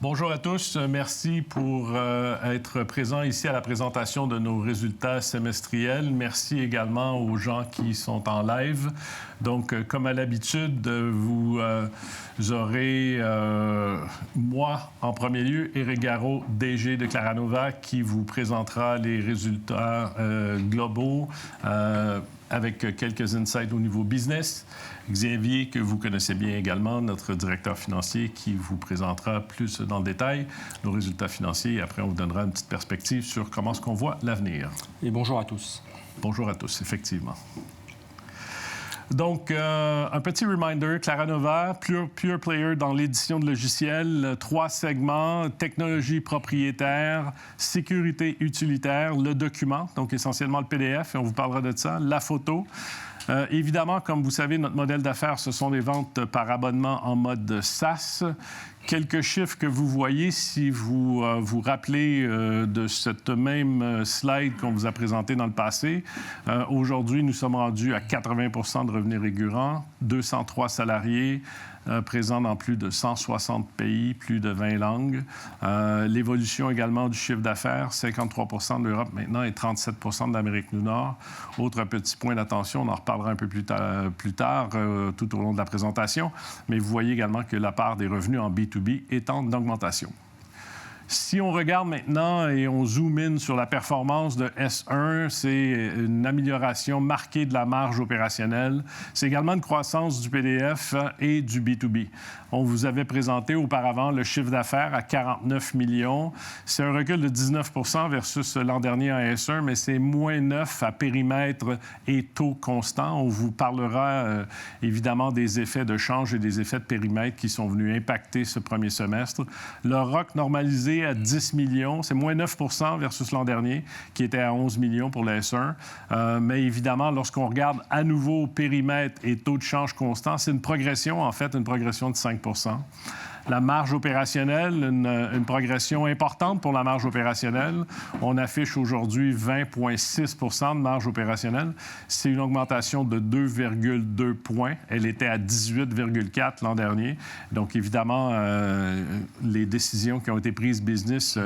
Bonjour à tous. Merci pour être présents ici à la présentation de nos résultats semestriels. Merci également aux gens qui sont en live. Donc, comme à l'habitude, vous aurez, moi, en premier lieu, Éric Garot, DG de Claranova, qui vous présentera les résultats globaux avec quelques insights au niveau business. Xavier, que vous connaissez bien également, notre directeur financier, qui vous présentera plus dans le détail nos résultats financiers. Et après, on vous donnera une petite perspective sur comment est-ce qu'on voit l'avenir. Et bonjour à tous. Bonjour à tous, effectivement. Donc, un petit reminder, Claranova, pure player dans l'édition de logiciels, 3 segments, technologie propriétaire, sécurité utilitaire, le document, donc essentiellement le PDF, et on vous parlera de ça, la photo. Évidemment, comme vous savez, notre modèle d'affaires, ce sont des ventes par abonnement en mode SaaS. Quelques chiffres que vous voyez si vous vous rappelez de cette même slide qu'on vous a présenté dans le passé. Aujourd'hui, nous sommes rendus à 80 % de revenus récurrents, 203 salariés, présents dans plus de 160 pays, plus de 20 langues. L'évolution également du chiffre d'affaires, 53 % de l'Europe maintenant et 37 % de l'Amérique du Nord. Autre petit point d'attention, on en reparlera un peu plus tard tout au long de la présentation, mais vous voyez également que la part des revenus en B2B est en augmentation. Si on regarde maintenant et on zoom in sur la performance de S1, c'est une amélioration marquée de la marge opérationnelle. C'est également une croissance du PDF et du B2B. On vous avait présenté auparavant le chiffre d'affaires à 49 millions. C'est un recul de 19 % versus l'an dernier en S1, mais c'est moins 9 à périmètre et taux constant. On vous parlera évidemment des effets de change et des effets de périmètre qui sont venus impacter ce premier semestre. Le ROC normalisé à 10 millions, c'est moins 9 % versus l'an dernier, qui était à 11 millions pour le S1. Mais évidemment, lorsqu'on regarde à nouveau périmètre et taux de change constant, c'est une progression, en fait, une progression de 5 %. La marge opérationnelle, une progression importante pour la marge opérationnelle. On affiche aujourd'hui 20,6 % de marge opérationnelle. C'est une augmentation de 2,2 points. Elle était à 18,4 l'an dernier. Donc, évidemment, les décisions qui ont été prises business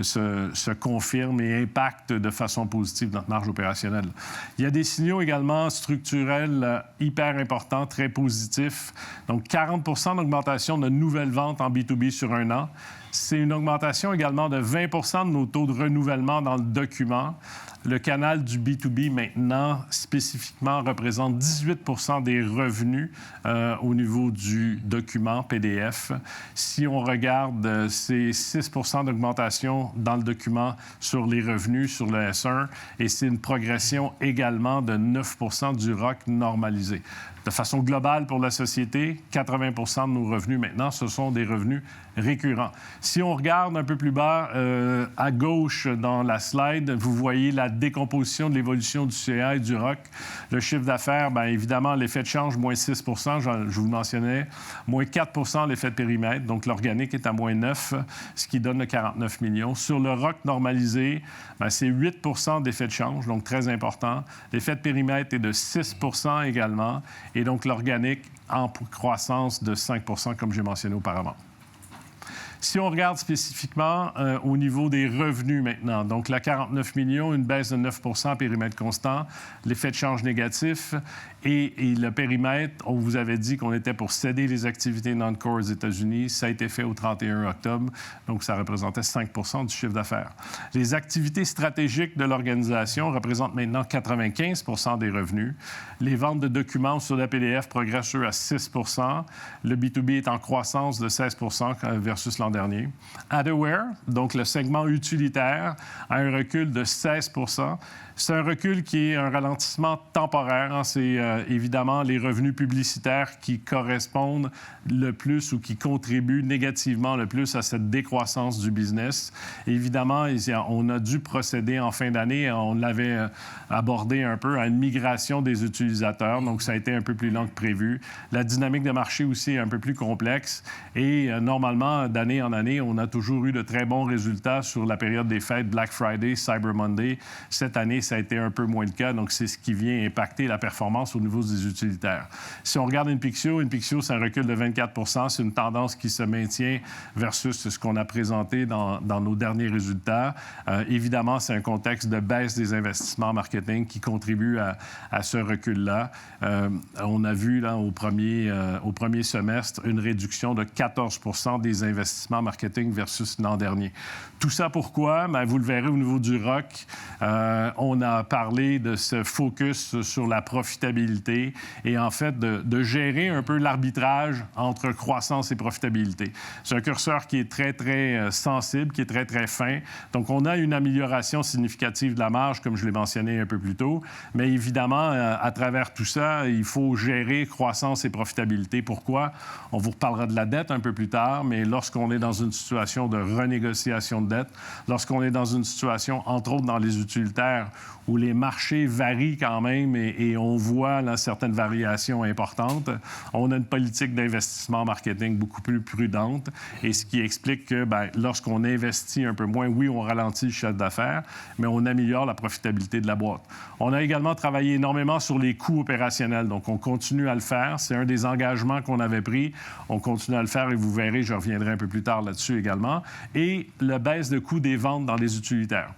se confirment et impactent de façon positive notre marge opérationnelle. Il y a des signaux également structurels hyper importants, très positifs. Donc, 40 % d'augmentation de nouvelles ventes en B2B sur un an. C'est une augmentation également de 20 % de nos taux de renouvellement dans le document. Le canal du B2B, maintenant, spécifiquement, représente 18 % des revenus au niveau du document PDF. Si on regarde, c'est 6 % d'augmentation dans le document sur les revenus, sur le S1, et c'est une progression également de 9 % du ROC normalisé. De façon globale pour la société, 80 % de nos revenus maintenant, ce sont des revenus récurrents. Si on regarde un peu plus bas, à gauche dans la slide, vous voyez la décomposition de l'évolution du CA et du ROC. Le chiffre d'affaires, bien évidemment, l'effet de change, moins 6 % je vous le mentionnais, moins 4 % l'effet de périmètre, donc l'organique est à moins 9, ce qui donne le 49 millions. Sur le ROC normalisé, bien, c'est 8 % d'effet de change, donc très important. L'effet de périmètre est de 6 % également. Et donc, l'organique en croissance de 5 % comme j'ai mentionné auparavant. Si on regarde spécifiquement au niveau des revenus maintenant, donc la 49 millions, une baisse de 9 % à périmètre constant, l'effet de change négatif et le périmètre, on vous avait dit qu'on était pour céder les activités non-core aux États-Unis. Ça a été fait au 31 octobre, donc ça représentait 5 % du chiffre d'affaires. Les activités stratégiques de l'organisation représentent maintenant 95 % des revenus. Les ventes de documents sur la PDF progressent à 6 %. Le B2B est en croissance de 16 % versus l'an dernier. Adaware, donc le segment utilitaire, a un recul de 16 %. C'est un recul qui est un ralentissement temporaire. Hein. C'est évidemment les revenus publicitaires qui correspondent le plus ou qui contribuent négativement le plus à cette décroissance du business. Évidemment, on a dû procéder en fin d'année, on l'avait abordé un peu, à une migration des utilisateurs. Donc, ça a été un peu plus lent que prévu. La dynamique de marché aussi est un peu plus complexe. Et normalement, d'année d'année en année, on a toujours eu de très bons résultats sur la période des fêtes, Black Friday, Cyber Monday. Cette année, ça a été un peu moins le cas, donc c'est ce qui vient impacter la performance au niveau des utilitaires. Si on regarde Inpixio, c'est un recul de 24 %. C'est une tendance qui se maintient versus ce qu'on a présenté dans nos derniers résultats. Évidemment, c'est un contexte de baisse des investissements en marketing qui contribue à ce recul-là. On a vu là, au premier semestre une réduction de 14 % des investissements en marketing versus l'an dernier. Tout ça pourquoi? Bien, vous le verrez au niveau du ROC. On a parlé de ce focus sur la profitabilité et en fait de gérer un peu l'arbitrage entre croissance et profitabilité. C'est un curseur qui est très, très sensible, qui est très, très fin. Donc, on a une amélioration significative de la marge, comme je l'ai mentionné un peu plus tôt. Mais évidemment, à travers tout ça, il faut gérer croissance et profitabilité. Pourquoi? On vous reparlera de la dette un peu plus tard, mais lorsqu'on est dans une situation de renégociation de dette, lorsqu'on est dans une situation, entre autres dans les utilitaires, où les marchés varient quand même et on voit là, certaines variations importantes, on a une politique d'investissement en marketing beaucoup plus prudente et ce qui explique que bien, lorsqu'on investit un peu moins, oui, on ralentit le chiffre d'affaires, mais on améliore la profitabilité de la boîte. On a également travaillé énormément sur les coûts opérationnels, donc on continue à le faire. C'est un des engagements qu'on avait pris. On continue à le faire et vous verrez, je reviendrai un peu plus tard là-dessus également. Et la baisse de coût des ventes dans les utilitaires.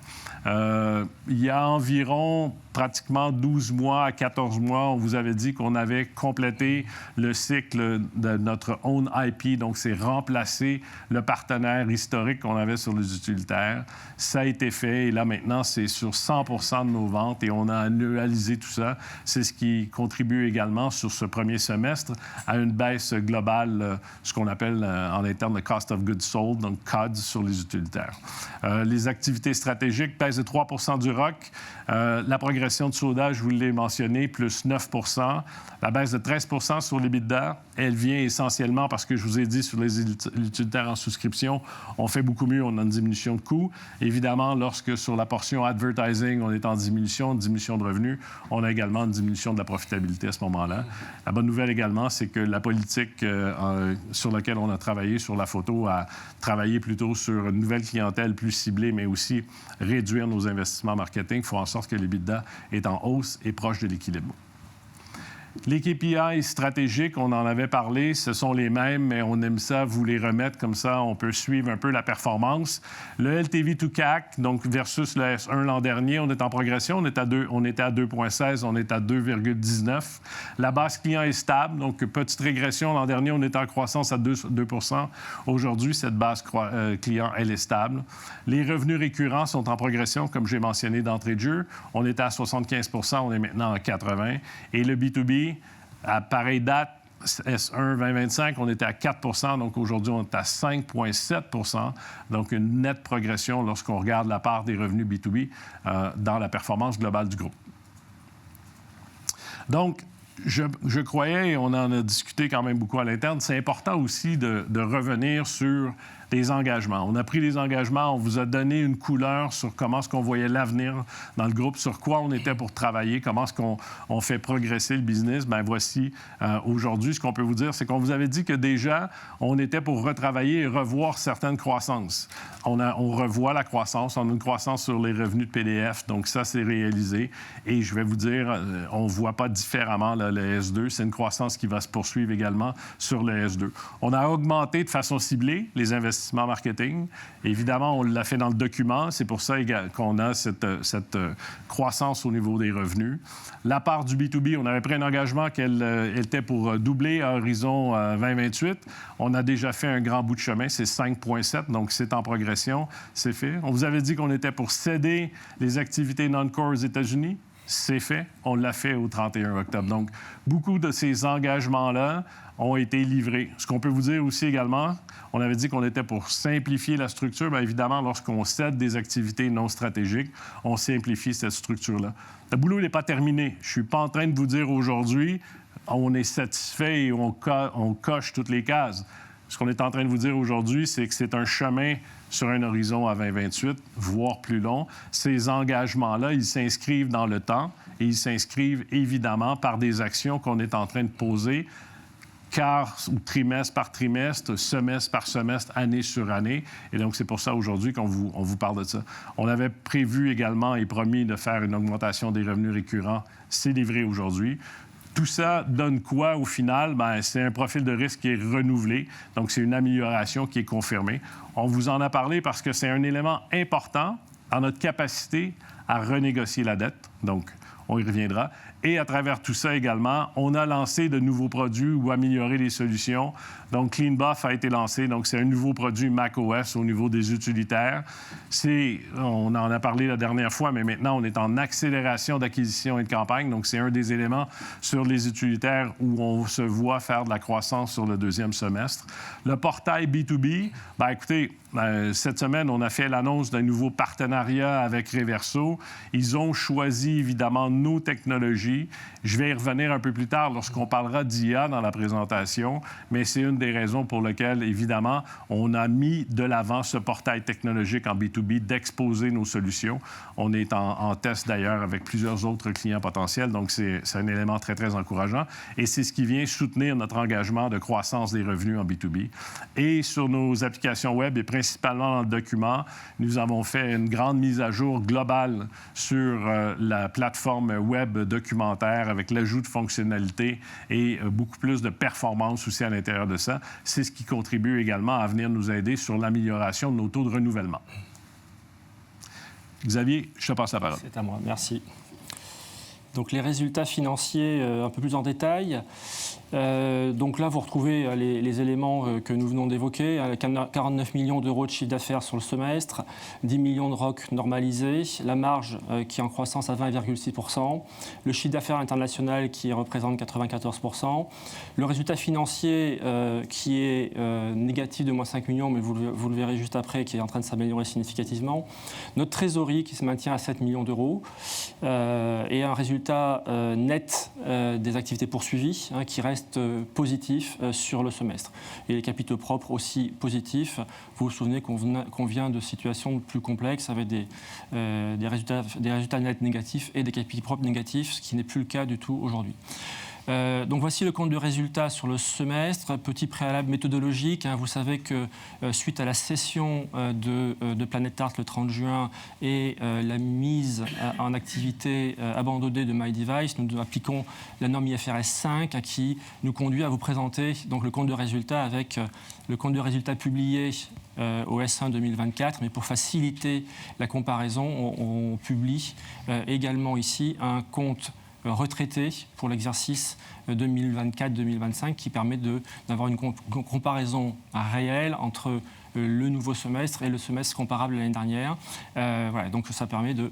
Il y a environ pratiquement 12 mois à 14 mois, on vous avait dit qu'on avait complété le cycle de notre own IP, donc c'est remplacer le partenaire historique qu'on avait sur les utilitaires. Ça a été fait et là maintenant, c'est sur 100 % de nos ventes et on a annualisé tout ça. C'est ce qui contribue également sur ce premier semestre à une baisse globale, ce qu'on appelle en interne le Cost of Goods Sold, donc COGS sur les utilitaires. Les activités stratégiques pèsent de 3 % du ROC. La progression de soda, je vous l'ai mentionné, plus 9 %. La baisse de 13 % sur l'EBITDA, elle vient essentiellement parce que je vous ai dit sur les utilitaires en souscription, on fait beaucoup mieux, on a une diminution de coûts. Évidemment, lorsque sur la portion advertising, on est en diminution de revenus, on a également une diminution de la profitabilité à ce moment-là. La bonne nouvelle également, c'est que la politique sur laquelle on a travaillé sur la photo a travaillé plutôt sur une nouvelle clientèle plus ciblée, mais aussi réduire nos investissements marketing, faire en sorte que l'EBITDA est en hausse et proche de l'équilibre. Les KPI stratégiques, on en avait parlé, ce sont les mêmes, mais on aime ça vous les remettre comme ça, on peut suivre un peu la performance. Le LTV to CAC, donc versus le S1 l'an dernier, on est en progression, on était à 2,16, on est à 2,19. La base client est stable, donc petite régression. L'an dernier, on était en croissance à 2 %. Aujourd'hui, cette base client, elle est stable. Les revenus récurrents sont en progression, comme j'ai mentionné d'entrée de jeu. On était à 75 %, on est maintenant à 80. Et le B2B, à pareille date, S1 2025, on était à 4 %, donc aujourd'hui, on est à 5,7 %. Donc, une nette progression lorsqu'on regarde la part des revenus B2B dans la performance globale du groupe. Donc, je croyais, et on en a discuté quand même beaucoup à l'interne, c'est important aussi de revenir sur les engagements. On a pris les engagements, on vous a donné une couleur sur comment est-ce qu'on voyait l'avenir dans le groupe, sur quoi on était pour travailler, comment est-ce qu'on fait progresser le business. Bien, voici aujourd'hui, ce qu'on peut vous dire, c'est qu'on vous avait dit que déjà, on était pour retravailler et revoir certaines croissances. On revoit la croissance, on a une croissance sur les revenus de PDF, donc ça, c'est réalisé. Et je vais vous dire, on ne voit pas différemment là, le S2, c'est une croissance qui va se poursuivre également sur le S2. On a augmenté de façon ciblée les investissements marketing. Évidemment, on l'a fait dans le document. C'est pour ça qu'on a cette croissance au niveau des revenus. La part du B2B, on avait pris un engagement qu'elle était pour doubler à horizon 2028. On a déjà fait un grand bout de chemin. C'est 5,7, donc c'est en progression. C'est fait. On vous avait dit qu'on était pour céder les activités non-core aux États-Unis. C'est fait. On l'a fait au 31 octobre. Donc, beaucoup de ces engagements-là ont été livrés. Ce qu'on peut vous dire aussi également, on avait dit qu'on était pour simplifier la structure. Bien évidemment, lorsqu'on cède des activités non stratégiques, on simplifie cette structure-là. Le boulot n'est pas terminé. Je ne suis pas en train de vous dire aujourd'hui, on est satisfait et on coche toutes les cases. Ce qu'on est en train de vous dire aujourd'hui, c'est que c'est un chemin sur un horizon à 2028, voire plus long. Ces engagements-là, ils s'inscrivent dans le temps et ils s'inscrivent évidemment par des actions qu'on est en train de poser quart ou trimestre par trimestre, semestre par semestre, année sur année. Et donc, c'est pour ça aujourd'hui on vous parle de ça. On avait prévu également et promis de faire une augmentation des revenus récurrents. C'est livré aujourd'hui. Tout ça donne quoi au final? Bien, c'est un profil de risque qui est renouvelé. Donc, c'est une amélioration qui est confirmée. On vous en a parlé parce que c'est un élément important dans notre capacité à renégocier la dette. Donc, on y reviendra. Et à travers tout ça également, on a lancé de nouveaux produits ou amélioré les solutions. Donc, CleanBuff a été lancé. Donc, c'est un nouveau produit macOS au niveau des utilitaires. On en a parlé la dernière fois, mais maintenant, on est en accélération d'acquisition et de campagne. Donc, c'est un des éléments sur les utilitaires où on se voit faire de la croissance sur le deuxième semestre. Le portail B2B, bien, écoutez, cette semaine, on a fait l'annonce d'un nouveau partenariat avec Reverso. Ils ont choisi, évidemment, nos technologies. Je vais y revenir un peu plus tard lorsqu'on parlera d'IA dans la présentation, mais c'est une des raisons pour lesquelles, évidemment, on a mis de l'avant ce portail technologique en B2B, d'exposer nos solutions. On est en test, d'ailleurs, avec plusieurs autres clients potentiels, donc c'est un élément très, très encourageant. Et c'est ce qui vient soutenir notre engagement de croissance des revenus en B2B. Et sur nos applications web, et principalement dans le document, nous avons fait une grande mise à jour globale sur la plateforme web documentaire avec l'ajout de fonctionnalités et beaucoup plus de performance aussi à l'intérieur de ça. C'est ce qui contribue également à venir nous aider sur l'amélioration de nos taux de renouvellement. Xavier, je te passe la parole. C'est à moi, merci. Donc les résultats financiers un peu plus en détail. Donc là, vous retrouvez les éléments que nous venons d'évoquer. 49 millions d'euros de chiffre d'affaires sur le semestre, 10 millions de ROC normalisés, la marge qui est en croissance à 20,6%, le chiffre d'affaires international qui représente 94%, le résultat financier qui est négatif de moins 5 millions, mais vous le verrez juste après, qui est en train de s'améliorer significativement, notre trésorerie qui se maintient à 7 millions d'euros et un résultat net des activités poursuivies qui reste positif sur le semestre. Et les capitaux propres aussi positifs. Vous vous souvenez qu'on vient de situations plus complexes avec des résultats nets négatifs et des capitaux propres négatifs, ce qui n'est plus le cas du tout aujourd'hui. Donc voici le compte de résultats sur le semestre. Petit préalable méthodologique. Vous savez que suite à la cession de Planète Art le 30 juin et la mise en activité abandonnée de MyDevice, nous appliquons la norme IFRS 5 qui nous conduit à vous présenter donc, le compte de résultats avec le compte de résultats publié au S1 2024. Mais pour faciliter la comparaison, on publie également ici un compte retraité pour l'exercice 2024-2025 qui permet d'avoir une comparaison réelle entre le nouveau semestre et le semestre comparable à l'année dernière. Voilà, donc ça permet de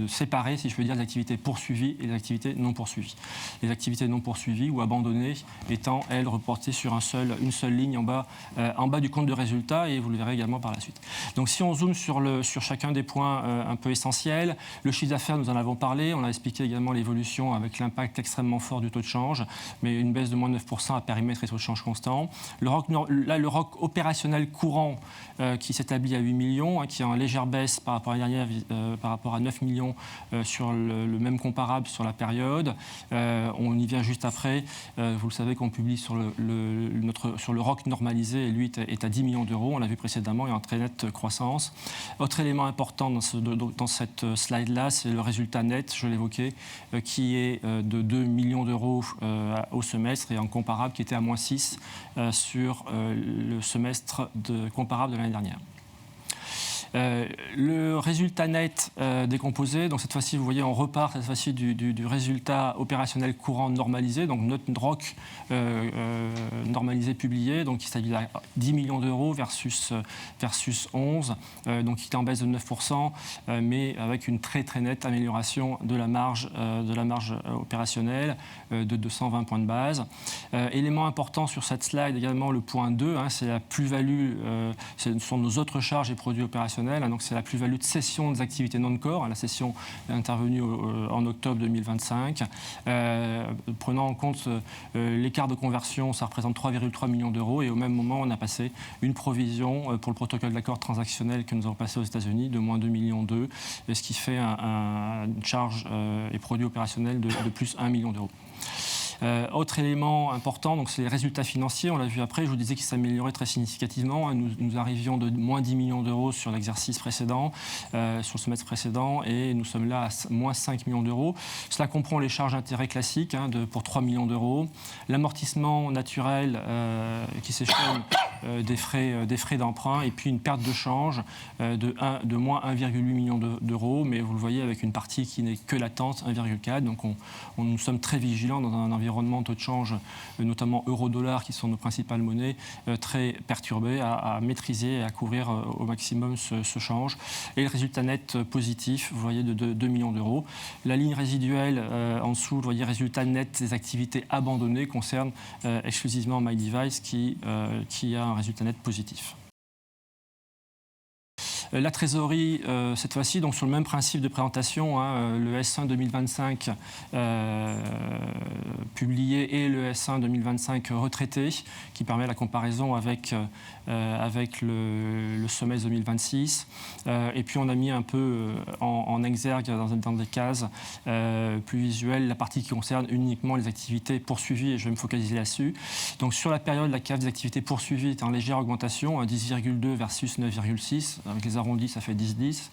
séparer, si je peux dire, les activités poursuivies et les activités non poursuivies. Les activités non poursuivies ou abandonnées étant, elles, reportées sur une seule ligne en bas du compte de résultats, et vous le verrez également par la suite. Donc si on zoome sur chacun des points un peu essentiels, le chiffre d'affaires, nous en avons parlé, on a expliqué également l'évolution avec l'impact extrêmement fort du taux de change, mais une baisse de moins de 9% à périmètre et taux de change constant. Le ROC opérationnel courant qui s'établit à 8 millions, qui est en légère baisse par rapport à l'année dernière, par rapport à 9 millions sur le même comparable sur la période. On y vient juste après. Vous le savez qu'on publie sur le ROC normalisé, et lui est à 10 millions d'euros. On l'a vu précédemment et en très nette croissance. Autre élément important dans cette slide-là, c'est le résultat net, je l'évoquais, qui est de 2 millions d'euros au semestre et en comparable qui était à moins 6 sur le semestre comparable de l'année dernière. Le résultat net décomposé, donc cette fois-ci, vous voyez, on repart cette fois-ci du résultat opérationnel courant normalisé, donc notre ROC normalisé publié, donc il s'agit de 10 millions d'euros versus 11, donc qui est en baisse de 9%, mais avec une très très nette amélioration de la marge opérationnelle de 220 points de base. Élément important sur cette slide également, le point 2, c'est la plus-value, ce sont nos autres charges et produits opérationnels. Donc c'est la plus-value de cession des activités non-core. La cession est intervenue en octobre 2025. Prenant en compte l'écart de conversion, ça représente 3,3 millions d'euros. Et au même moment, on a passé une provision pour le protocole d'accord transactionnel que nous avons passé aux États-Unis de moins 2,2 millions, ce qui fait une charge et produit opérationnel de plus 1 million d'euros. Autre élément important, donc c'est les résultats financiers. On l'a vu après, je vous disais qu'ils s'amélioraient très significativement. Nous arrivions de moins 10 millions d'euros sur l'exercice précédent, sur le semestre précédent, et nous sommes là à moins 5 millions d'euros. Cela comprend les charges d'intérêt classiques pour 3 millions d'euros, l'amortissement naturel qui s'échelonne des frais d'emprunt, et puis une perte de change de moins 1,8 million d'euros, mais vous le voyez avec une partie qui n'est que latente, 1,4. Donc nous sommes très vigilants dans un environnement de taux de change, notamment euro-dollar, qui sont nos principales monnaies, très perturbées, à maîtriser et à couvrir au maximum ce change. Et le résultat net positif, vous voyez, de 2 millions d'euros. La ligne résiduelle en dessous, vous voyez, résultat net des activités abandonnées, concerne exclusivement MyDevice qui a un résultat net positif. La trésorerie, cette fois-ci, donc sur le même principe de présentation, le S1 2025 publié et le S1 2025 retraité, qui permet la comparaison avec le semestre 2026. Et puis on a mis un peu en exergue dans des cases plus visuelles la partie qui concerne uniquement les activités poursuivies, et je vais me focaliser là-dessus. Donc sur la période, la case des activités poursuivies est en légère augmentation, 10,2 versus 9,6, avec les arrondis, ça fait 10,10,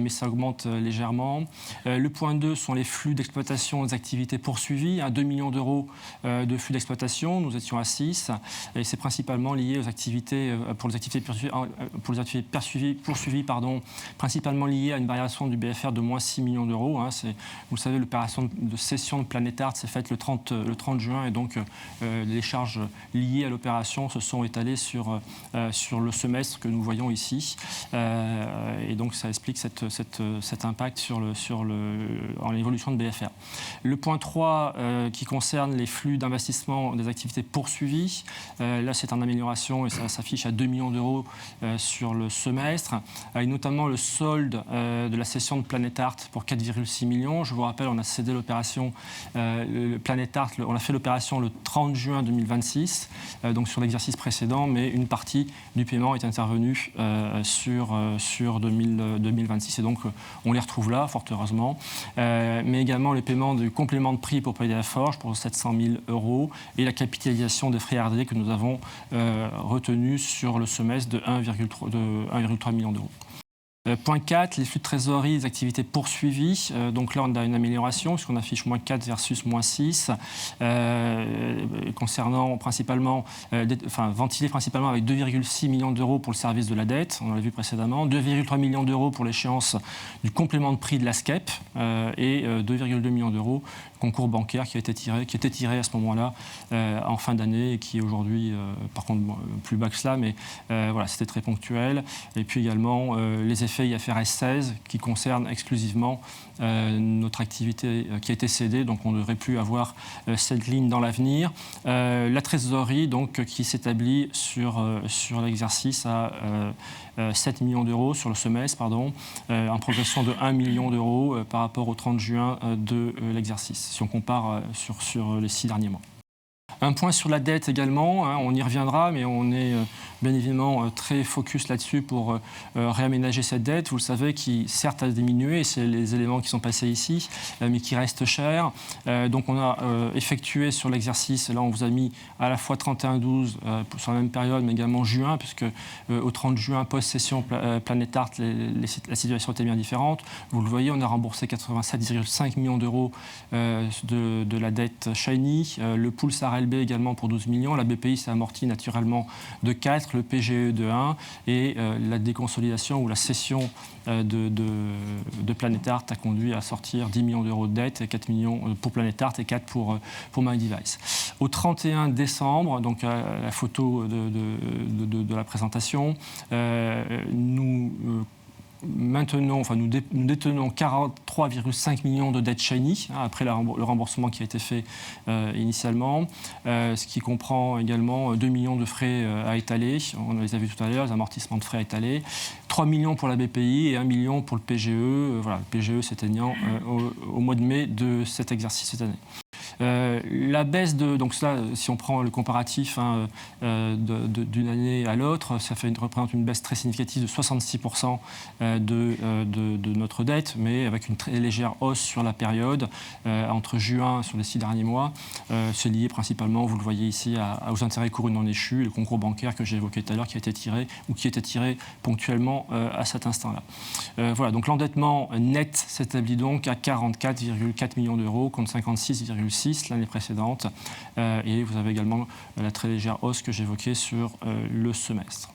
mais ça augmente légèrement. Le point 2 sont les flux d'exploitation des activités poursuivies, 2 millions d'euros de flux d'exploitation, nous étions à 6, et c'est principalement lié aux activités, pour les activités poursuivies, principalement lié à une variation du BFR de moins 6 millions d'euros. Vous le savez, l'opération de cession de Planétart s'est faite le 30 juin, et donc les charges liées à l'opération se sont étalées sur le semestre que nous voyons ici. Et donc ça explique cet impact en l'évolution de BFR. Le point 3 qui concerne les flux d'investissement des activités poursuivies, là c'est en amélioration et ça s'affiche à 2 millions d'euros sur le semestre, avec notamment le solde de la cession de Planétart pour 4,6 millions. Je vous rappelle, on a cédé l'opération Planétart, on a fait l'opération le 30 juin 2026, donc sur l'exercice précédent, mais une partie du paiement est intervenue sur 2026, et donc on les retrouve là, fort heureusement. Mais également le paiement du complément de prix pour payer la forge pour 700 000 euros, et la capitalisation des frais R&D que nous avons retenu sur le semestre de 1,3 million d'euros. Point 4, les flux de trésorerie, les activités poursuivies. Donc là, on a une amélioration, puisqu'on affiche moins 4 versus moins 6, concernant principalement, ventilé principalement avec 2,6 millions d'euros pour le service de la dette, on l'a vu précédemment, 2,3 millions d'euros pour l'échéance du complément de prix de la SCEP, et 2,2 millions d'euros concours bancaire qui était tiré à ce moment-là en fin d'année, et qui est aujourd'hui, par contre, plus bas que cela, mais voilà, c'était très ponctuel. Et puis également les effets IFRS 16 qui concernent exclusivement notre activité qui a été cédée, donc on ne devrait plus avoir cette ligne dans l'avenir. La trésorerie donc, qui s'établit sur l'exercice à 7 millions d'euros sur le semestre, en progression de 1 million d'euros par rapport au 30 juin de l'exercice, si on compare sur les 6 derniers mois. Un point sur la dette également, on y reviendra, mais on est bien évidemment très focus là-dessus pour réaménager cette dette, vous le savez, qui certes a diminué, et c'est les éléments qui sont passés ici, mais qui restent chers. Donc on a effectué sur l'exercice, là on vous a mis à la fois 31-12 sur la même période, mais également juin, puisque au 30 juin, post-session Planétart, la situation était bien différente. Vous le voyez, on a remboursé 87,5 millions d'euros de la dette Shiny, le pool SARLB également pour 12 millions, la BPI s'est amortie naturellement de 4, le PGE de 1, et la déconsolidation ou la cession de Planétart a conduit à sortir 10 millions d'euros de dette, 4 millions pour Planétart et 4 pour MyDevice. Au 31 décembre, donc la photo de la présentation, nous détenons 43,5 millions de dettes Shiny, après le remboursement qui a été fait initialement, ce qui comprend également 2 millions de frais à étaler, on les a vus tout à l'heure, les amortissements de frais à étaler, 3 millions pour la BPI et 1 million pour le PGE, le PGE s'éteignant au mois de mai de cet exercice cette année. La baisse donc ça, si on prend le comparatif d'une année à l'autre, ça représente une baisse très significative de 66% de notre dette, mais avec une très légère hausse sur la période entre juin sur les 6 derniers mois. C'est lié principalement, vous le voyez ici, aux intérêts courus non échus, le concours bancaire que j'ai évoqué tout à l'heure, qui était tiré ponctuellement à cet instant-là. Voilà, donc l'endettement net s'établit donc à 44,4 millions d'euros contre 56,6 l'année précédente. Et vous avez également la très légère hausse que j'évoquais sur le semestre.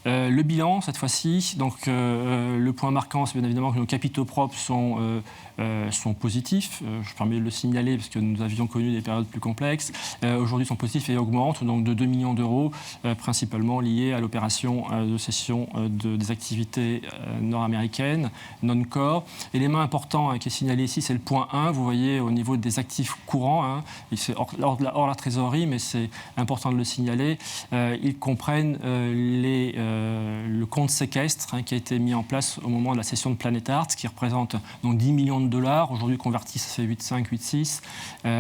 Le bilan, cette fois-ci, donc le point marquant, c'est bien évidemment que nos capitaux propres sont positifs. Je permets de le signaler parce que nous avions connu des périodes plus complexes. Aujourd'hui, ils sont positifs et augmentent donc de 2 millions d'euros, principalement liés à l'opération de cession des activités nord-américaines, non-core. L'élément important qui est signalé ici, c'est le point 1. Vous voyez au niveau des actifs courants, c'est hors la trésorerie, mais c'est important de le signaler. Ils comprennent le compte séquestre qui a été mis en place au moment de la cession de Planet Art, qui représente donc 10 millions de dollars. Aujourd'hui, converti, ça fait 8,5, 8,6.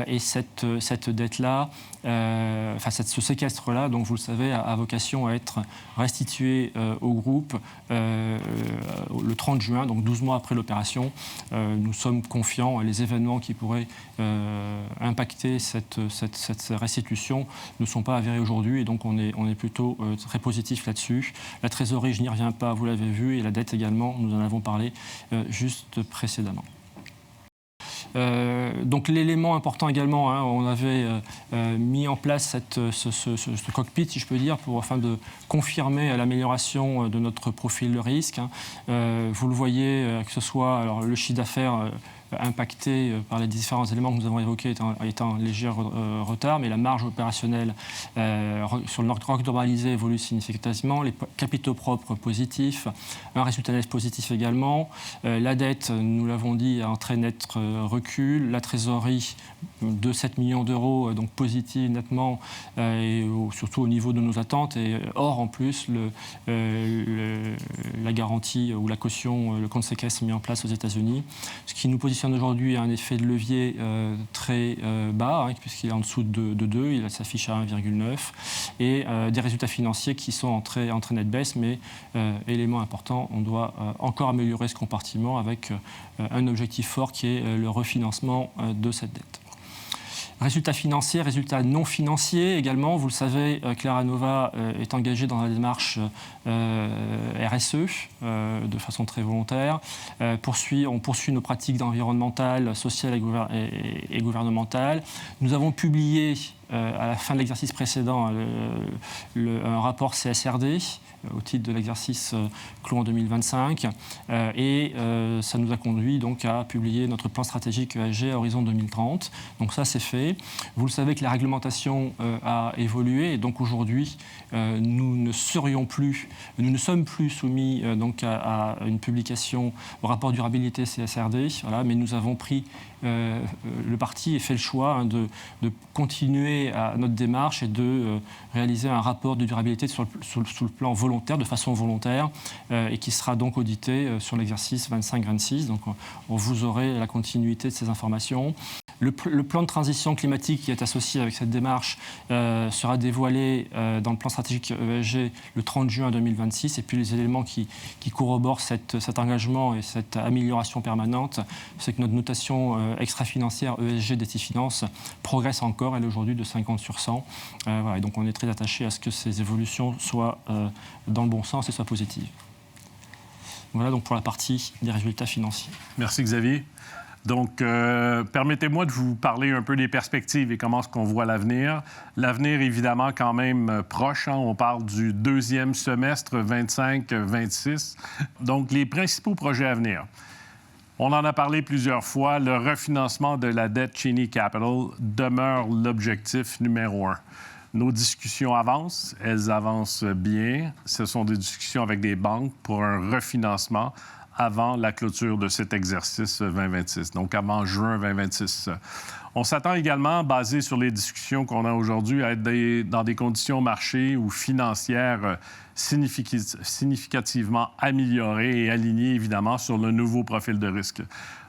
Et cette dette-là, ce séquestre-là, donc vous le savez, a vocation à être restitué au groupe le 30 juin, donc 12 mois après l'opération. Nous sommes confiants. Les événements qui pourraient impacter cette restitution ne sont pas avérés aujourd'hui, et donc on est plutôt très positif là-dessus. La trésorerie, je n'y reviens pas, vous l'avez vu, et la dette également, nous en avons parlé juste précédemment. Donc l'élément important également, on avait mis en place ce cockpit, si je peux dire, afin de confirmer l'amélioration de notre profil de risque. Vous le voyez, que ce soit le chiffre d'affaires impacté par les différents éléments que nous avons évoqués est en léger retard, mais la marge opérationnelle sur le ROC normalisé évolue significativement, les capitaux propres positifs, un résultat net positif également. La dette, nous l'avons dit, a un très net recul. La trésorerie de 7 millions d'euros, donc positive nettement, et surtout au niveau de nos attentes. Et or, en plus, la garantie ou la caution, le compte séquestre mis en place aux États-Unis, ce qui nous positionne aujourd'hui à un effet de levier très bas, puisqu'il est en dessous de 2, il s'affiche à 1,9, et des résultats financiers qui sont en très nette baisse, mais élément important, on doit encore améliorer ce compartiment avec un objectif fort qui est le refinancement de cette dette. Résultats financiers, résultats non financiers également. Vous le savez, Claranova est engagé dans la démarche RSE de façon très volontaire. On poursuit nos pratiques environnementales, sociales et gouvernementales. Nous avons publié à la fin de l'exercice précédent un rapport CSRD au titre de l'exercice clos en 2025 et ça nous a conduit donc à publier notre plan stratégique ESG à horizon 2030. Donc ça c'est fait. Vous le savez que la réglementation a évolué et donc aujourd'hui nous ne sommes plus soumis donc à une publication au rapport durabilité CSRD, voilà, mais nous avons pris le parti et fait le choix de continuer à notre démarche et de réaliser un rapport de durabilité sous le plan volontaire, de façon volontaire, et qui sera donc audité sur l'exercice 25-26. Donc vous aurez la continuité de ces informations. Le plan de transition climatique qui est associé avec cette démarche sera dévoilé dans le plan stratégique ESG le 30 juin 2026. Et puis les éléments qui corroborent cet engagement et cette amélioration permanente, c'est que notre notation extra-financière ESG d'Etifinance progresse encore. Elle est aujourd'hui de 50 sur 100. Voilà, et donc on est très attaché à ce que ces évolutions soient dans le bon sens et soient positives. Voilà donc pour la partie des résultats financiers. Merci Xavier. Donc, permettez-moi de vous parler un peu des perspectives et comment est-ce qu'on voit l'avenir. L'avenir, évidemment, quand même proche. On parle du deuxième semestre 25-26. Donc, les principaux projets à venir. On en a parlé plusieurs fois. Le refinancement de la dette Cheney Capital demeure l'objectif numéro 1. Nos discussions avancent. Elles avancent bien. Ce sont des discussions avec des banques pour un refinancement avant la clôture de cet exercice 2026, donc avant juin 2026. On s'attend également, basé sur les discussions qu'on a aujourd'hui, à être dans des conditions marché ou financières significativement améliorées et alignées, évidemment, sur le nouveau profil de risque.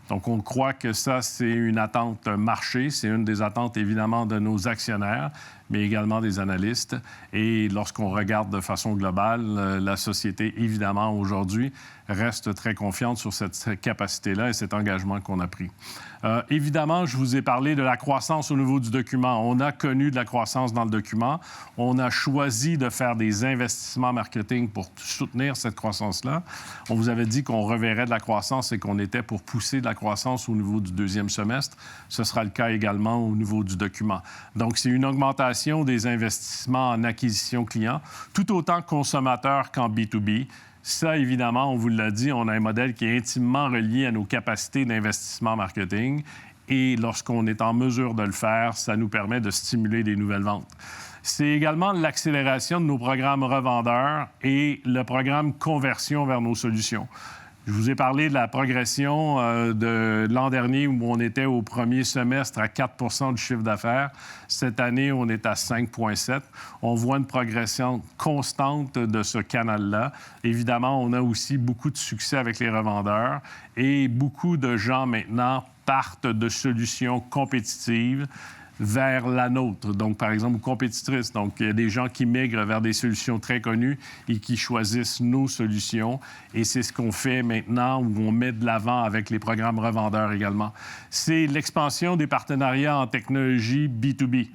Donc, on croit que ça, c'est une attente marché. C'est une des attentes, évidemment, de nos actionnaires, mais également des analystes. Et lorsqu'on regarde de façon globale, la société, évidemment, aujourd'hui, reste très confiante sur cette capacité-là et cet engagement qu'on a pris. Évidemment, je vous ai parlé de la croissance au niveau du document. On a connu de la croissance dans le document. On a choisi de faire des investissements marketing pour soutenir cette croissance-là. On vous avait dit qu'on reverrait de la croissance et qu'on était pour pousser de la croissance au niveau du deuxième semestre. Ce sera le cas également au niveau du document. Donc, c'est une augmentation des investissements en acquisition client, tout autant consommateur qu'en B2B. Ça, évidemment, on vous l'a dit, on a un modèle qui est intimement relié à nos capacités d'investissement marketing. Et lorsqu'on est en mesure de le faire, ça nous permet de stimuler des nouvelles ventes. C'est également l'accélération de nos programmes revendeurs et le programme conversion vers nos solutions. Je vous ai parlé de la progression de l'an dernier où on était au premier semestre à 4 % du chiffre d'affaires. Cette année, on est à 5,7 %. On voit une progression constante de ce canal-là. Évidemment, on a aussi beaucoup de succès avec les revendeurs et beaucoup de gens maintenant partent de solutions compétitives vers la nôtre, donc par exemple, compétitrices. Donc, il y a des gens qui migrent vers des solutions très connues et qui choisissent nos solutions. Et c'est ce qu'on fait maintenant, où on met de l'avant avec les programmes revendeurs également. C'est l'expansion des partenariats en technologie B2B.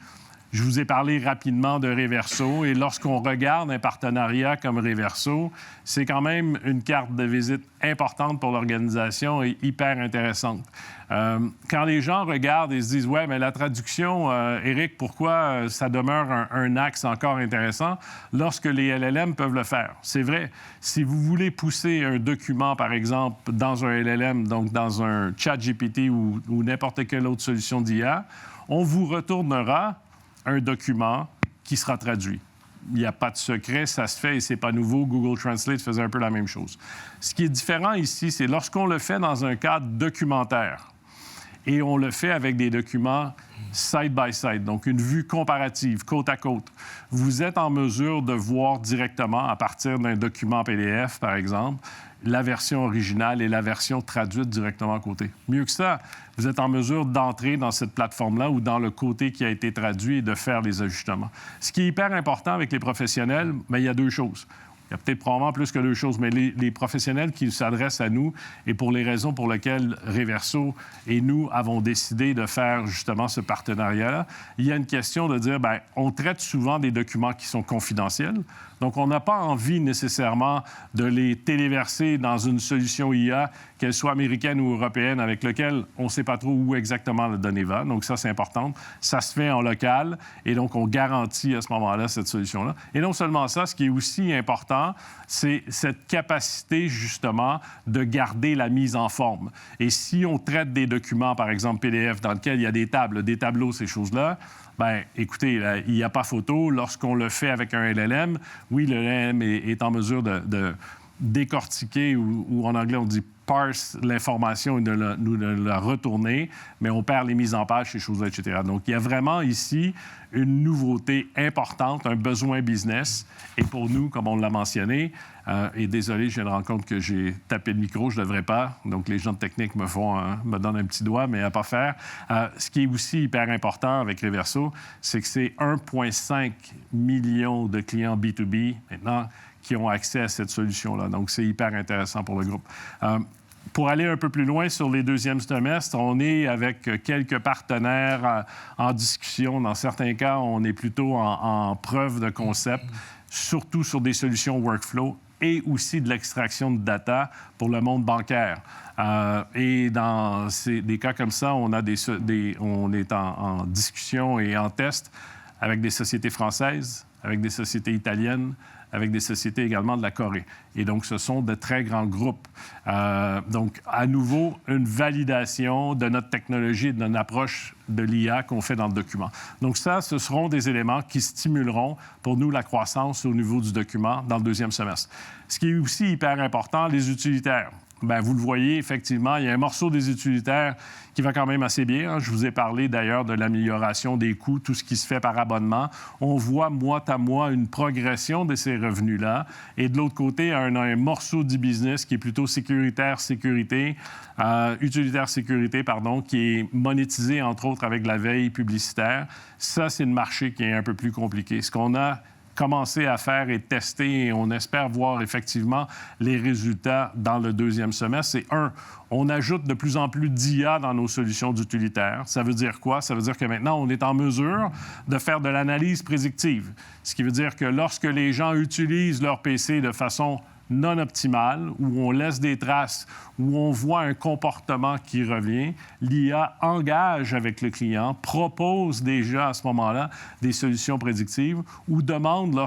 Je vous ai parlé rapidement de Reverso et lorsqu'on regarde un partenariat comme Reverso, c'est quand même une carte de visite importante pour l'organisation et hyper intéressante. Quand les gens regardent et se disent « Ouais, mais la traduction, Éric, pourquoi ça demeure un axe encore intéressant lorsque les LLM peuvent le faire? » C'est vrai. Si vous voulez pousser un document, par exemple, dans un LLM, donc dans un ChatGPT ou n'importe quelle autre solution d'IA, on vous retournera un document qui sera traduit. Il n'y a pas de secret, ça se fait et c'est pas nouveau. Google Translate faisait un peu la même chose. Ce qui est différent ici, c'est lorsqu'on le fait dans un cadre documentaire et on le fait avec des documents side by side, donc une vue comparative, côte à côte. Vous êtes en mesure de voir directement, à partir d'un document PDF, par exemple, la version originale et la version traduite directement à côté. Mieux que ça, vous êtes en mesure d'entrer dans cette plateforme-là ou dans le côté qui a été traduit et de faire les ajustements. Ce qui est hyper important avec les professionnels, bien, il y a deux choses. Il y a peut-être probablement plus que deux choses, mais les professionnels qui s'adressent à nous et pour les raisons pour lesquelles Reverso et nous avons décidé de faire justement ce partenariat-là, il y a une question de dire, bien, on traite souvent des documents qui sont confidentiels. Donc, on n'a pas envie nécessairement de les téléverser dans une solution IA, qu'elle soit américaine ou européenne, avec laquelle on ne sait pas trop où exactement la donnée va. Donc, ça, c'est important. Ça se fait en local et donc, on garantit à ce moment-là cette solution-là. Et non seulement ça, ce qui est aussi important, c'est cette capacité, justement, de garder la mise en forme. Et si on traite des documents, par exemple PDF, dans lesquels il y a des tables, des tableaux, ces choses-là, bien, écoutez, il n'y a pas photo. Lorsqu'on le fait avec un LLM, oui, le LLM est en mesure de décortiquer, ou en anglais, on dit parse l'information et de la retourner, mais on perd les mises en page, ces choses-là, etc. Donc, il y a vraiment ici une nouveauté importante, un besoin business. Et pour nous, comme on l'a mentionné, et désolé, je viens de rendre compte que j'ai tapé le micro, je ne devrais pas. Donc, les gens de technique me donnent un petit doigt, mais à pas faire. Ce qui est aussi hyper important avec Reverso, c'est que c'est 1,5 million de clients B2B maintenant qui ont accès à cette solution-là. Donc, c'est hyper intéressant pour le groupe. Pour aller un peu plus loin sur les deuxièmes semestres, on est avec quelques partenaires en discussion. Dans certains cas, on est plutôt en preuve de concept, surtout sur des solutions workflow et aussi de l'extraction de data pour le monde bancaire. Et dans des cas comme ça, on est en discussion et en test avec des sociétés françaises, avec des sociétés italiennes, avec des sociétés également de la Corée. Et donc, ce sont de très grands groupes. Donc, à nouveau, une validation de notre technologie et de notre approche de l'IA qu'on fait dans le document. Donc, ça, ce seront des éléments qui stimuleront pour nous la croissance au niveau du document dans le deuxième semestre. Ce qui est aussi hyper important, les utilitaires. bien, vous le voyez, effectivement, il y a un morceau des utilitaires qui va quand même assez bien. Je vous ai parlé d'ailleurs de l'amélioration des coûts, tout ce qui se fait par abonnement. On voit mois à mois une progression de ces revenus-là. Et de l'autre côté, on a un morceau du business qui est plutôt utilitaire sécurité, pardon, qui est monétisé, entre autres, avec la veille publicitaire. Ça, c'est le marché qui est un peu plus compliqué. Ce qu'on a commencer à faire et tester, et on espère voir effectivement les résultats dans le deuxième semestre, c'est on ajoute de plus en plus d'IA dans nos solutions d'utilitaires. Ça veut dire quoi? Ça veut dire que maintenant, on est en mesure de faire de l'analyse prédictive. Ce qui veut dire que lorsque les gens utilisent leur PC de façon non optimale, où on laisse des traces, où on voit un comportement qui revient, l'IA engage avec le client, propose déjà à ce moment-là des solutions prédictives ou demande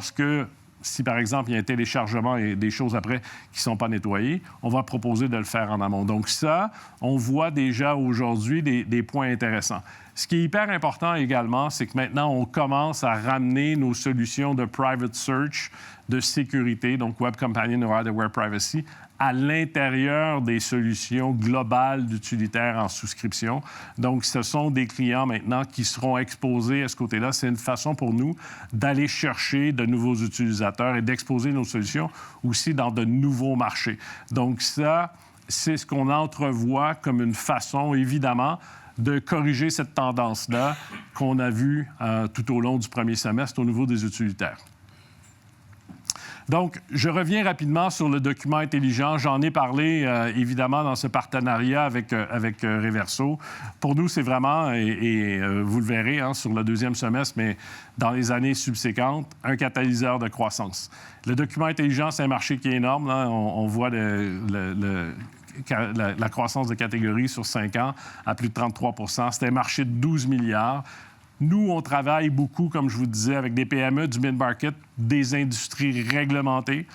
si par exemple il y a un téléchargement et des choses après qui ne sont pas nettoyées, on va proposer de le faire en amont. Donc ça, on voit déjà aujourd'hui des points intéressants. Ce qui est hyper important également, c'est que maintenant, on commence à ramener nos solutions de private search, de sécurité, donc Web Companion ou Hardware Privacy, à l'intérieur des solutions globales d'utilitaires en souscription. Donc, ce sont des clients maintenant qui seront exposés à ce côté-là. C'est une façon pour nous d'aller chercher de nouveaux utilisateurs et d'exposer nos solutions aussi dans de nouveaux marchés. Donc, ça, c'est ce qu'on entrevoit comme une façon, évidemment, de corriger cette tendance-là qu'on a vue tout au long du premier semestre au niveau des utilitaires. Donc, je reviens rapidement sur le document intelligent. J'en ai parlé, évidemment, dans ce partenariat avec Reverso. Pour nous, c'est vraiment, et vous le verrez sur le deuxième semestre, mais dans les années subséquentes, un catalyseur de croissance. Le document intelligent, c'est un marché qui est énorme. Là. On voit la croissance de catégorie sur 5 ans à plus de 33 %. C'est un marché de 12 milliards. Nous, on travaille beaucoup, comme je vous disais, avec des PME, du mid-market, des industries réglementées.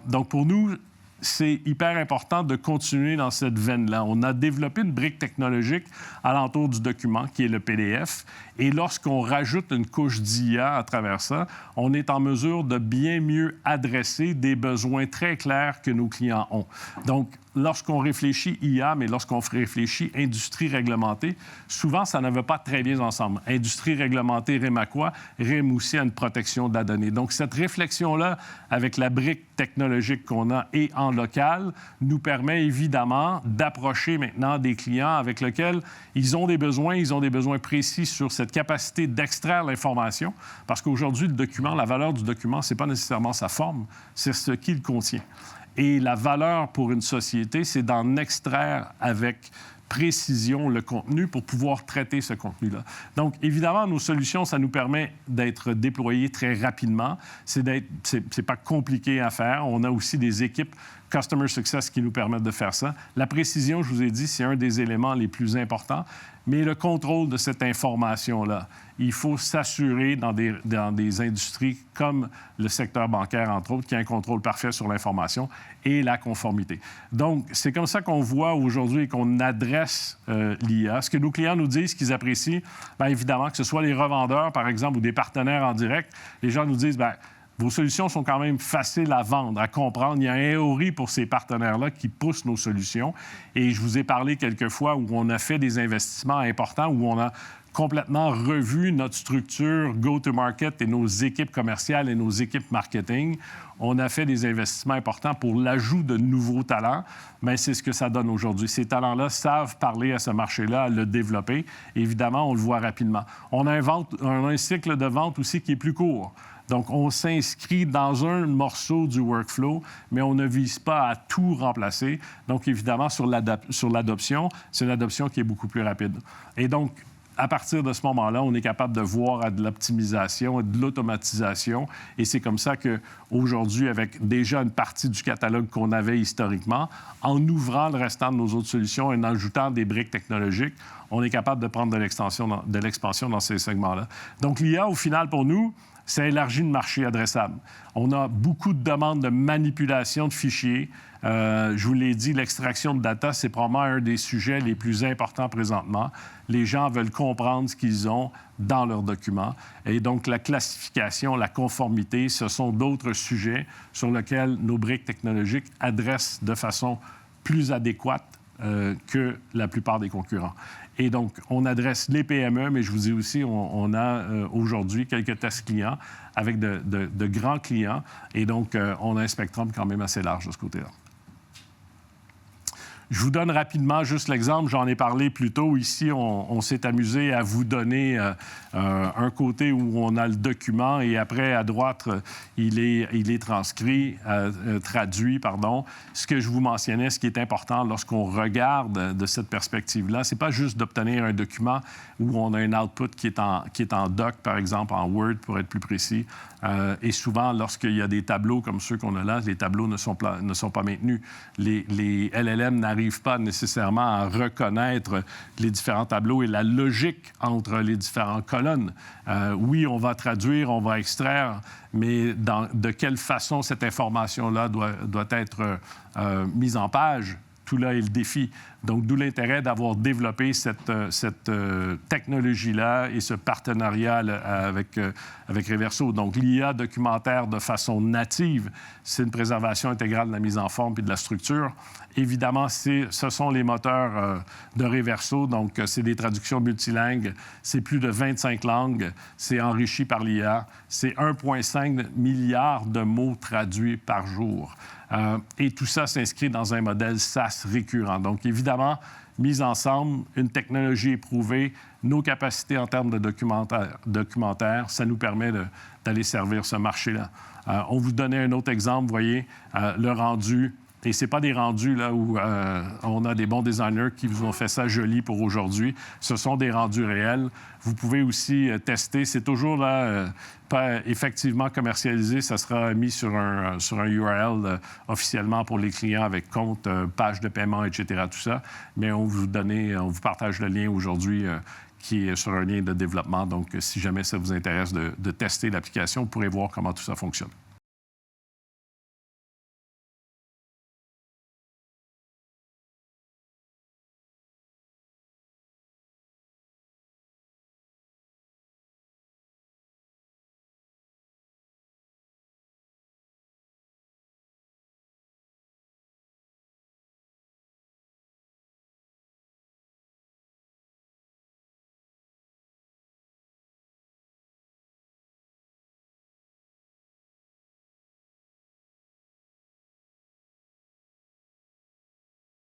Donc, pour nous, c'est hyper important de continuer dans cette veine-là. On a développé une brique technologique alentour du document, qui est le PDF. Et lorsqu'on rajoute une couche d'IA à travers ça, on est en mesure de bien mieux adresser des besoins très clairs que nos clients ont. Donc, lorsqu'on réfléchit IA, mais lorsqu'on réfléchit industrie réglementée, souvent, ça ne va pas très bien ensemble. Industrie réglementée rime à quoi? Rime aussi à une protection de la donnée. Donc, cette réflexion-là, avec la brique technologique qu'on a et en local, nous permet évidemment d'approcher maintenant des clients avec lesquels ils ont des besoins précis sur cette capacité d'extraire l'information, parce qu'aujourd'hui, le document, la valeur du document, ce n'est pas nécessairement sa forme, c'est ce qu'il contient. Et la valeur pour une société, c'est d'en extraire avec précision le contenu pour pouvoir traiter ce contenu-là. Donc, évidemment, nos solutions, ça nous permet d'être déployés très rapidement. C'est pas compliqué à faire. On a aussi des équipes Customer Success qui nous permettent de faire ça. La précision, je vous ai dit, c'est un des éléments les plus importants. Mais le contrôle de cette information-là, il faut s'assurer dans des industries comme le secteur bancaire, entre autres, qu'il y a un contrôle parfait sur l'information et la conformité. Donc, c'est comme ça qu'on voit aujourd'hui et qu'on adresse l'IA. Ce que nos clients nous disent qu'ils apprécient, bien évidemment, que ce soit les revendeurs, par exemple, ou des partenaires en direct, les gens nous disent, bien, vos solutions sont quand même faciles à vendre, à comprendre. Il y a un ROI pour ces partenaires-là qui poussent nos solutions. Et je vous ai parlé quelques fois où on a fait des investissements importants, où on a complètement revu notre structure go-to-market et nos équipes commerciales et nos équipes marketing. On a fait des investissements importants pour l'ajout de nouveaux talents, mais c'est ce que ça donne aujourd'hui. Ces talents-là savent parler à ce marché-là, à le développer. Évidemment, on le voit rapidement. On a un cycle de vente aussi qui est plus court. Donc, on s'inscrit dans un morceau du workflow, mais on ne vise pas à tout remplacer. Donc, évidemment, sur l'adoption, c'est une adoption qui est beaucoup plus rapide. Et donc, à partir de ce moment-là, on est capable de voir de l'optimisation et de l'automatisation. Et c'est comme ça qu'aujourd'hui, avec déjà une partie du catalogue qu'on avait historiquement, en ouvrant le restant de nos autres solutions et en ajoutant des briques technologiques, on est capable de prendre de l'expansion dans ces segments-là. Donc, l'IA, au final, pour nous, ça élargit le marché adressable. On a beaucoup de demandes de manipulation de fichiers. Je vous l'ai dit, l'extraction de data, c'est probablement un des sujets les plus importants présentement. Les gens veulent comprendre ce qu'ils ont dans leurs documents. Et donc, la classification, la conformité, ce sont d'autres sujets sur lesquels nos briques technologiques adressent de façon plus adéquate que la plupart des concurrents. Et donc, on adresse les PME, mais je vous dis aussi, on a aujourd'hui quelques tests clients avec de grands clients. Et donc, on a un spectrum quand même assez large de ce côté-là. Je vous donne rapidement juste l'exemple, j'en ai parlé plus tôt. Ici, on s'est amusé à vous donner un côté où on a le document et après, à droite, il est transcrit, traduit, pardon. Ce que je vous mentionnais, ce qui est important lorsqu'on regarde de cette perspective-là, c'est pas juste d'obtenir un document où on a un output qui est en doc, par exemple, en Word, pour être plus précis. Et souvent, lorsqu'il y a des tableaux comme ceux qu'on a là, les tableaux ne sont pas maintenus. Les LLM n'arrivent pas nécessairement à reconnaître les différents tableaux et la logique entre les différentes colonnes. Oui, on va traduire, on va extraire, mais de quelle façon cette information-là doit être mise en page? Tout là est le défi. Donc, d'où l'intérêt d'avoir développé cette technologie-là et ce partenariat avec Reverso. Donc, l'IA documentaire de façon native, c'est une préservation intégrale de la mise en forme et de la structure. Évidemment, ce sont les moteurs de Reverso. Donc, c'est des traductions multilingues. C'est plus de 25 langues. C'est enrichi par l'IA. C'est 1,5 milliard de mots traduits par jour. Et tout ça s'inscrit dans un modèle SaaS récurrent. Donc, évidemment, mise ensemble, une technologie éprouvée, nos capacités en termes de documentaire, ça nous permet d'aller servir ce marché-là. On vous donnait un autre exemple, vous voyez, le rendu. Et ce n'est pas des rendus là, où on a des bons designers qui vous ont fait ça joli pour aujourd'hui. Ce sont des rendus réels. Vous pouvez aussi tester. C'est toujours là, pas effectivement commercialisé. Ça sera mis sur un URL officiellement pour les clients avec compte, page de paiement, etc. Tout ça. Mais on vous partage le lien aujourd'hui qui est sur un lien de développement. Donc, si jamais ça vous intéresse de tester l'application, vous pourrez voir comment tout ça fonctionne.